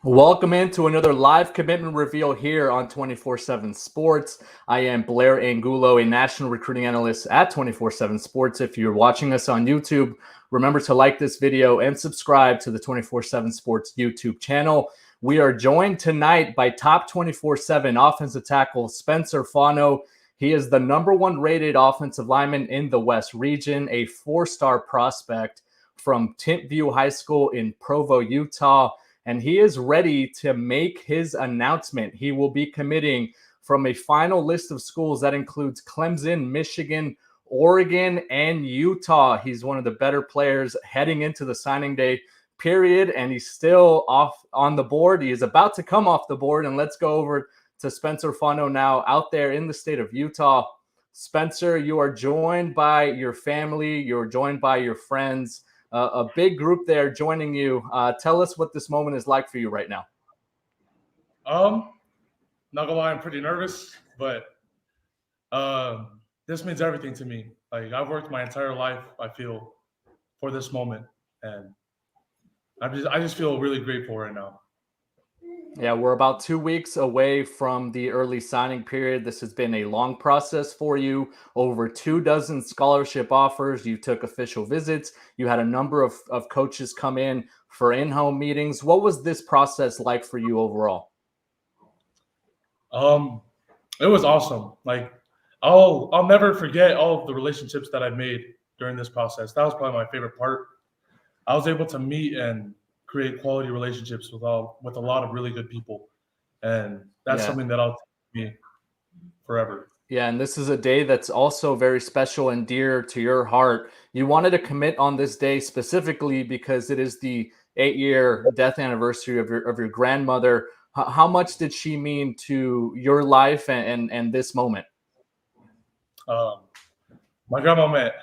Welcome into another live commitment reveal here on 247 Sports. I am Blair Angulo, a national recruiting analyst at 247 Sports. If you're watching us on YouTube, remember to like this video and subscribe to the 247 Sports YouTube channel. We are joined tonight by top 24/7 offensive tackle Spencer Fano. He is the number one rated offensive lineman in the West region, a four-star prospect from Timpview High School in Provo, Utah. And he is ready to make his announcement. He will be committing from a final list of schools that includes Clemson, Michigan, Oregon, and Utah. He's one of the better players heading into the signing day period, and he's still off on the board. He is about to come off the board, and let's go over to Spencer Fano now out there in the state of Utah. Spencer, you are joined by your family. You're joined by your friends. A big group there joining you. Tell us what this moment is like for you right now. Not gonna lie, I'm pretty nervous, but this means everything to me. Like, I've worked my entire life, I feel, for this moment, and I just feel really grateful right now. Yeah, we're about 2 weeks away from the early signing period. This has been a long process for you. Over 24 scholarship offers. You took official visits. You had a number of coaches come in for in-home meetings. What was this process like for you overall? It was awesome. Like, I'll never forget all of the relationships that I made during this process. That was probably my favorite part. I was able to meet and create quality relationships with a lot of really good people, and that's something that I'll take me forever. Yeah, and this is a day that's also very special and dear to your heart. You wanted to commit on this day specifically because it is the 8-year death anniversary of your grandmother. How much did she mean to your life and this moment? My grandma meant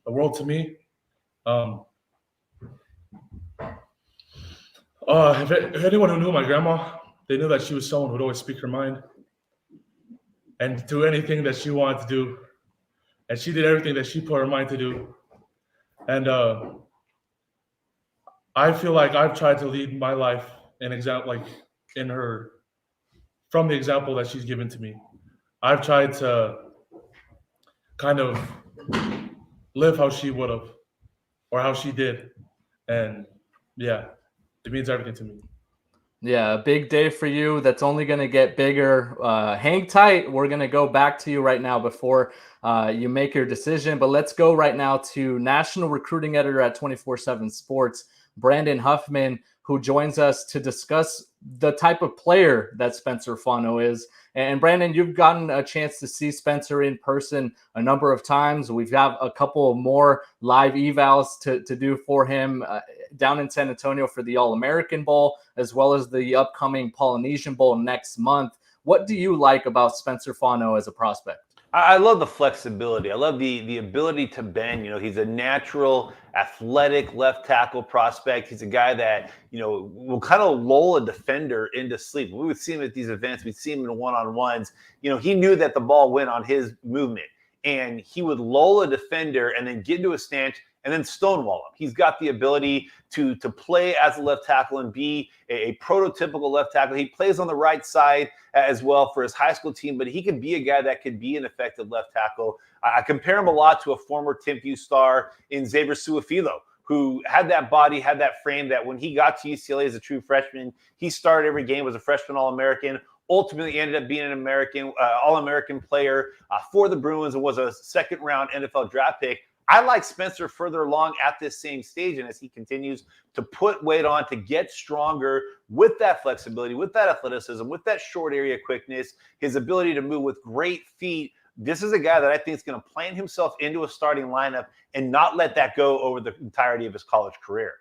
the world to me. If anyone who knew my grandma, they knew that she was someone who would always speak her mind and do anything that she wanted to do. And she did everything that she put her mind to do. And I feel like I've tried to lead my life from the example that she's given to me. I've tried to kind of live how she would have or how she did. And yeah, it means everything to me. Yeah, a big day for you. That's only going to get bigger. Hang tight. We're going to go back to you right now before you make your decision. But let's go right now to national recruiting editor at 247 Sports, Brandon Huffman, who joins us to discuss the type of player that Spencer Fano is. And Brandon, you've gotten a chance to see Spencer in person a number of times. We've got a couple more live evals to do for him down in San Antonio for the All-American Bowl, as well as the upcoming Polynesian Bowl next month. What do you like about Spencer Fano as a prospect? I love the flexibility. I love the ability to bend. He's a natural, athletic left tackle prospect. He's a guy that, will kind of lull a defender into sleep. We would see him at these events. We'd see him in one-on-ones. He knew that the ball went on his movement, and he would lull a defender and then get into a stance and then stonewall him. He's got the ability to play as a left tackle and be a prototypical left tackle. He plays on the right side as well for his high school team, but he could be a guy that could be an effective left tackle. I compare him a lot to a former Timpview star in Xavier Suafilo, who had that body, had that frame that when he got to UCLA as a true freshman, he started every game, was a freshman All-American, ultimately ended up being an All-American player for the Bruins and was a second-round NFL draft pick. I like Spencer further along at this same stage, and as he continues to put weight on, to get stronger with that flexibility, with that athleticism, with that short area quickness, his ability to move with great feet. This is a guy that I think is going to plant himself into a starting lineup and not let that go over the entirety of his college career.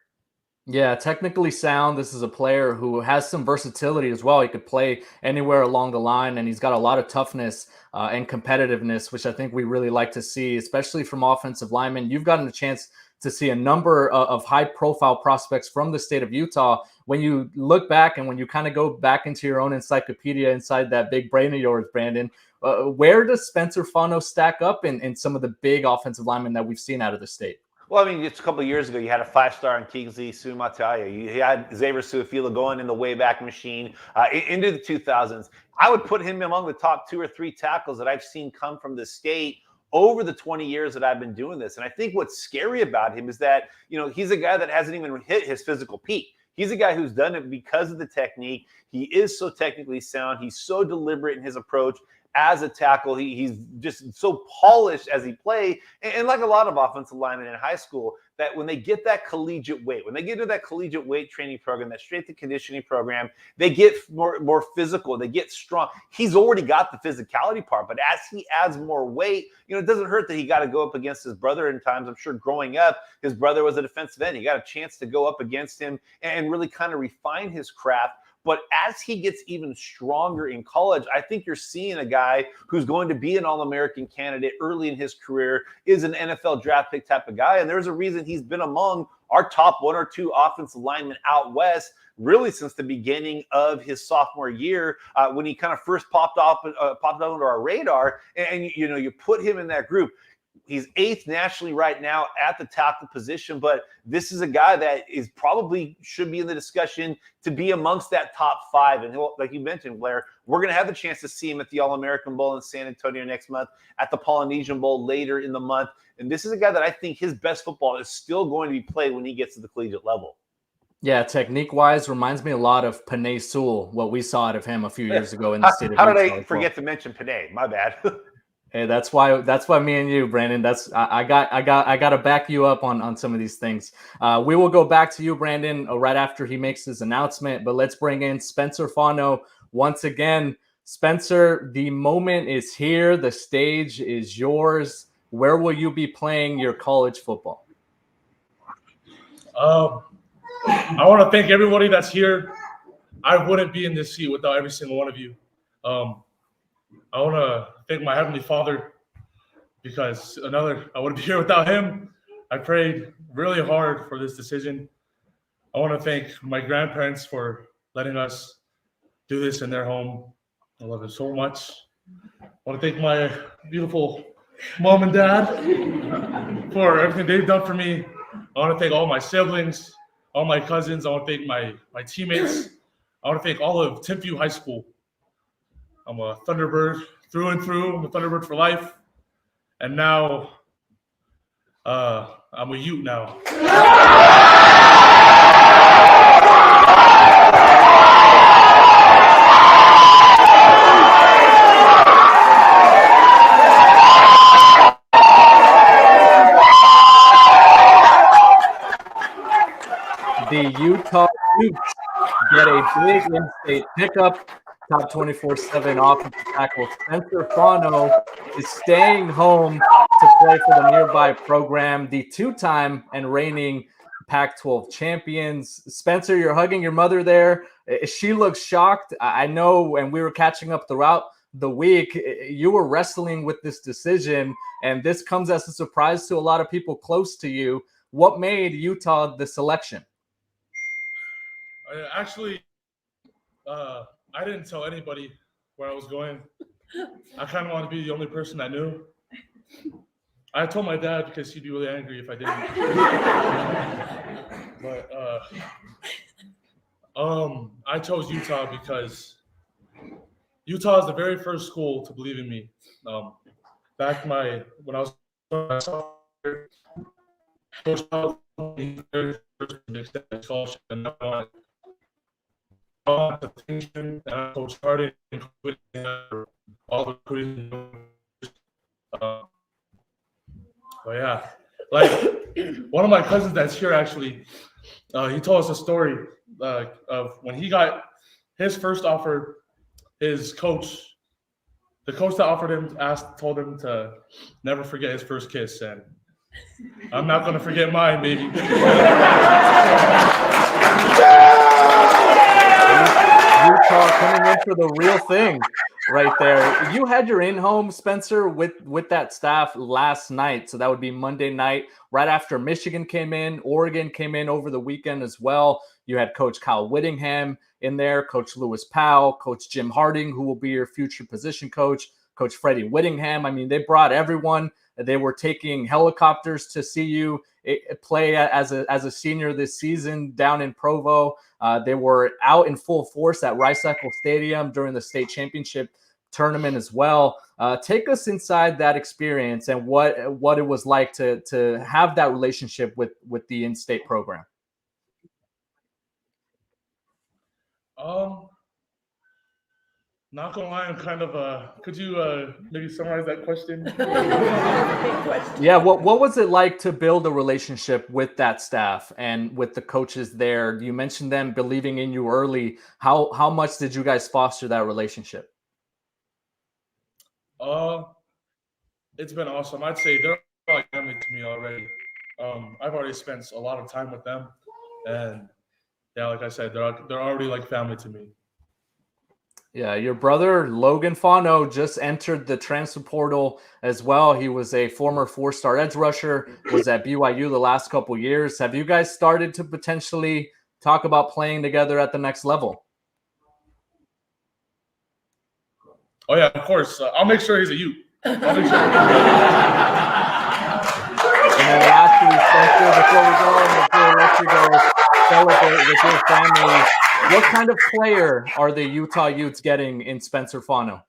Yeah, technically sound. This is a player who has some versatility as well. He could play anywhere along the line, and he's got a lot of toughness and competitiveness, which I think we really like to see, especially from offensive linemen. You've gotten a chance to see a number of high-profile prospects from the state of Utah. When you look back and when you kind of go back into your own encyclopedia inside that big brain of yours, Brandon, where does Spencer Fano stack up in some of the big offensive linemen that we've seen out of the state? Well, I mean, just a couple of years ago, you had a 5-star in Kingsley Suamataia. You had Xavier Su'a-Filo going in the Wayback Machine into the 2000s. I would put him among the top 2 or 3 tackles that I've seen come from the state over the 20 years that I've been doing this. And I think what's scary about him is that, he's a guy that hasn't even hit his physical peak. He's a guy who's done it because of the technique. He is so technically sound. He's so deliberate in his approach as a tackle. He's just so polished as he plays. And like a lot of offensive linemen in high school, that when they get that collegiate weight, when they get into that collegiate weight training program, that strength and conditioning program, they get more physical. They get strong. He's already got the physicality part, but as he adds more weight, it doesn't hurt that he got to go up against his brother in times. I'm sure growing up, his brother was a defensive end. He got a chance to go up against him and really kind of refine his craft. But as he gets even stronger in college, I think you're seeing a guy who's going to be an All-American candidate early in his career, is an NFL draft pick type of guy. And there's a reason he's been among our top 1 or 2 offensive linemen out west, really since the beginning of his sophomore year, when he kind of first popped onto our radar. And you put him in that group. He's 8th nationally right now at the tackle position, but this is a guy that is probably should be in the discussion to be amongst that top 5. And like you mentioned, Blair, we're going to have the chance to see him at the All-American Bowl in San Antonio next month, at the Polynesian Bowl later in the month. And this is a guy that I think his best football is still going to be played when he gets to the collegiate level. Yeah, technique-wise, reminds me a lot of Panay Sewell, what we saw out of him a few years ago in the state of How Utah. did I forget to mention Panay? My bad. Hey, that's why me and you, Brandon. I got to back you up on some of these things. We will go back to you, Brandon, right after he makes his announcement. But let's bring in Spencer Fano once again. Spencer, the moment is here. The stage is yours. Where will you be playing your college football? I want to thank everybody that's here. I wouldn't be in this seat without every single one of you. I want to thank my Heavenly Father, because I wouldn't be here without him. I prayed really hard for this decision. I want to thank my grandparents for letting us do this in their home. I love them so much. I want to thank my beautiful mom and dad for everything they've done for me. I want to thank all my siblings, all my cousins. I want to thank my teammates. I want to thank all of Timpview High School. I'm a Thunderbird through and through. I'm a Thunderbird for life. And now I'm a Ute now. The Utah Utes get a big in-state pickup. Top 24/7 offensive tackle Spencer Fano is staying home to play for the nearby program, the 2-time and reigning Pac-12 champions. Spencer, you're hugging your mother there. She looks shocked. I know, and we were catching up throughout the week. You were wrestling with this decision, and this comes as a surprise to a lot of people close to you. What made Utah the selection? Actually, I didn't tell anybody where I was going. I kind of wanted to be the only person that knew. I told my dad because he'd be really angry if I didn't. But I chose Utah because Utah is the very first school to believe in me. Back when I was scholarship, and attention, and Coach Harding, all the recruiting. But yeah, like one of my cousins that's here actually, he told us a story of when he got his first offer. His coach, the coach that offered him, told him to never forget his first kiss, and I'm not gonna forget mine, baby. Utah coming in for the real thing right there. You had your in-home, Spencer, with that staff last night. So that would be Monday night, right after Michigan came in. Oregon came in over the weekend as well. You had Coach Kyle Whittingham in there, Coach Lewis Powell, Coach Jim Harding, who will be your future position coach, Coach Freddie Whittingham. I mean, they brought everyone. They were taking helicopters to see you play as a senior this season down in Provo. They were out in full force at Rice Eccles Stadium during the state championship tournament as well. Take us inside that experience and what it was like to have that relationship with the in-state program. Not gonna lie, I'm kind of could you maybe summarize that question? Yeah, what was it like to build a relationship with that staff and with the coaches there? You mentioned them believing in you early. How much did you guys foster that relationship? It's been awesome. I'd say they're like family to me already. I've already spent a lot of time with them, and yeah, like I said, they're already like family to me. Yeah, your brother Logan Fano just entered the transfer portal as well. He was a former 4-star edge rusher, was at BYU the last couple years. Have you guys started to potentially talk about playing together at the next level? Oh yeah, of course. I'll make sure he's a Ute. I'll make sure. And then lastly, Spencer, before we let you go celebrate with your family, what kind of player are the Utah Utes getting in Spencer Fano?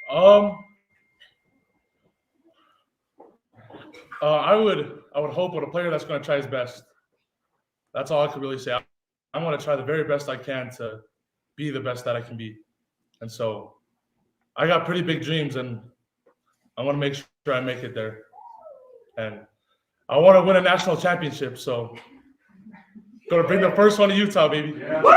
I would hope with a player that's going to try his best. That's all I could really say. I want to try the very best I can to be the best that I can be. And so I got pretty big dreams, and I want to make sure I make it there. And I want to win a national championship, so going to bring the first one to Utah, baby. Yeah. All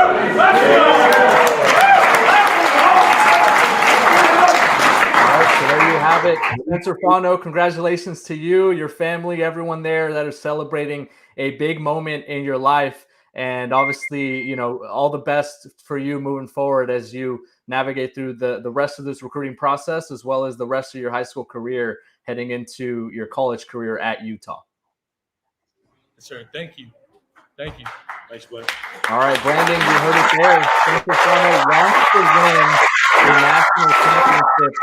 right, so there you have it. Spencer Fano, congratulations to you, your family, everyone there that is celebrating a big moment in your life. And obviously, you know, all the best for you moving forward as you navigate through the rest of this recruiting process, as well as the rest of your high school career heading into your college career at Utah. Yes, sir. Thank you. Thank you. Nice play. All right, Brandon, you heard it there. Spencer Fano wants to win the national championship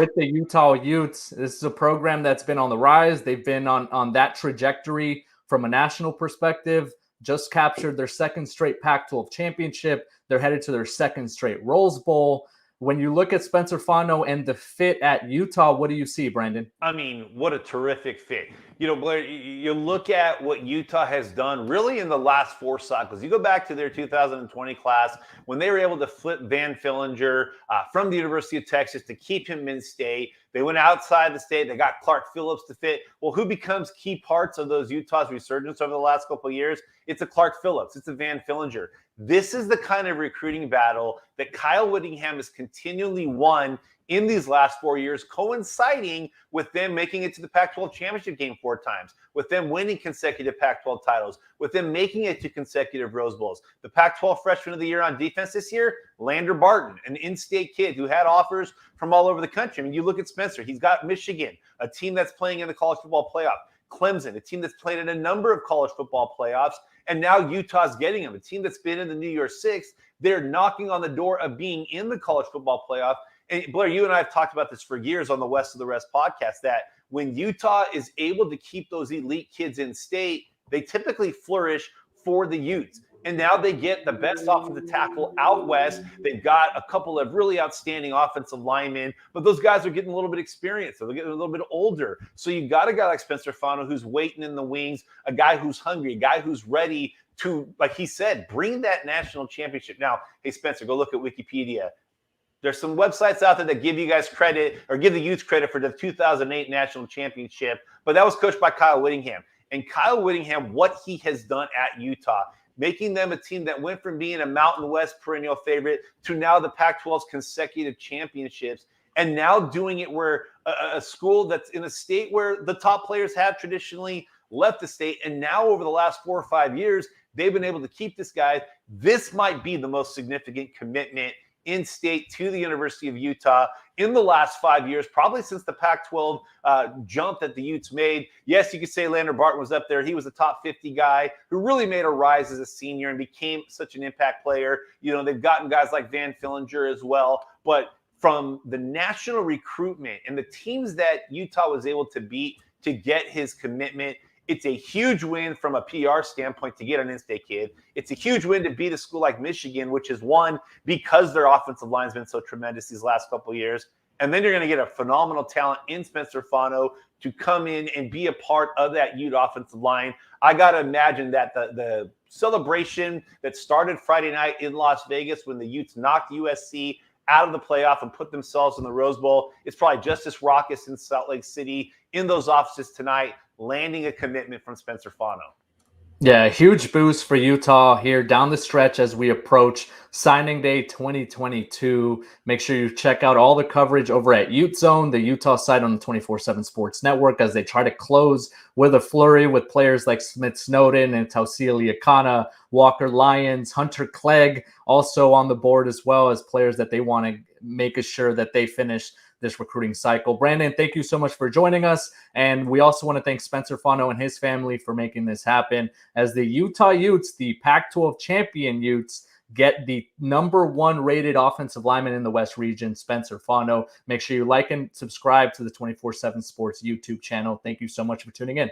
with the Utah Utes. This is a program that's been on the rise. They've been on that trajectory from a national perspective. Just captured their second straight Pac-12 championship. They're headed to their second straight Rose Bowl. When you look at Spencer Fano and the fit at Utah, what do you see, Brandon? I mean, what a terrific fit. You know, Blair, you look at what Utah has done really in the last 4 cycles. You go back to their 2020 class when they were able to flip Van Fillinger from the University of Texas to keep him in state. They went outside the state. They got Clark Phillips to fit. Well, who becomes key parts of those Utah's resurgence over the last couple of years? It's a Clark Phillips. It's a Van Fillinger. This is the kind of recruiting battle that Kyle Whittingham has continually won in these last 4 years, coinciding with them making it to the Pac-12 championship game 4 times, with them winning consecutive Pac-12 titles, with them making it to consecutive Rose Bowls. The Pac-12 freshman of the year on defense this year, Lander Barton, an in-state kid who had offers from all over the country. I mean, you look at Spencer, he's got Michigan, a team that's playing in the college football playoff, Clemson, a team that's played in a number of college football playoffs, and now Utah's getting them, a team that's been in the New Year's Six. They're knocking on the door of being in the college football playoff. And Blair, you and I have talked about this for years on the West of the Rest podcast, that when Utah is able to keep those elite kids in state, they typically flourish for the Utes. And now they get the best offensive tackle out west. They've got a couple of really outstanding offensive linemen, but those guys are getting a little bit experienced. They're getting a little bit older. So you've got a guy like Spencer Fano who's waiting in the wings, a guy who's hungry, a guy who's ready to, like he said, bring that national championship. Now, hey, Spencer, go look at Wikipedia. There's some websites out there that give you guys credit or give the Utes credit for the 2008 national championship, but that was coached by Kyle Whittingham. And Kyle Whittingham, what he has done at Utah, making them a team that went from being a Mountain West perennial favorite to now the Pac-12's consecutive championships, and now doing it where a school that's in a state where the top players have traditionally left the state, and now over the last 4 or 5 years, they've been able to keep this guy. This might be the most significant commitment in-state to the University of Utah in the last 5 years, probably since the Pac-12 jump that the Utes made. Yes, you could say Lander Barton was up there. He was a top 50 guy who really made a rise as a senior and became such an impact player. You know, they've gotten guys like Van Fillinger as well. But from the national recruitment and the teams that Utah was able to beat to get his commitment, it's a huge win from a PR standpoint to get an in-state kid. It's a huge win to beat a school like Michigan, which has won because their offensive line's been so tremendous these last couple of years. And then you're going to get a phenomenal talent in Spencer Fano to come in and be a part of that Ute offensive line. I got to imagine that the celebration that started Friday night in Las Vegas when the Utes knocked USC out of the playoff and put themselves in the Rose Bowl, it's probably just as raucous in Salt Lake City in those offices tonight, landing a commitment from Spencer Fano. Yeah, huge boost for Utah here down the stretch as we approach signing day 2022. Make sure you check out all the coverage over at Ute Zone, the Utah site on the 247 Sports Network, as they try to close with a flurry with players like Smith Snowden and Tausili Akana, Walker Lyons, Hunter Clegg also on the board, as well as players that they want to make sure that they finish this recruiting cycle. Brandon, thank you so much for joining us. And we also want to thank Spencer Fano and his family for making this happen, as the Utah Utes, the Pac-12 champion Utes, get the #1 rated offensive lineman in the West region, Spencer Fano. Make sure you like and subscribe to the 247 Sports YouTube channel. Thank you so much for tuning in.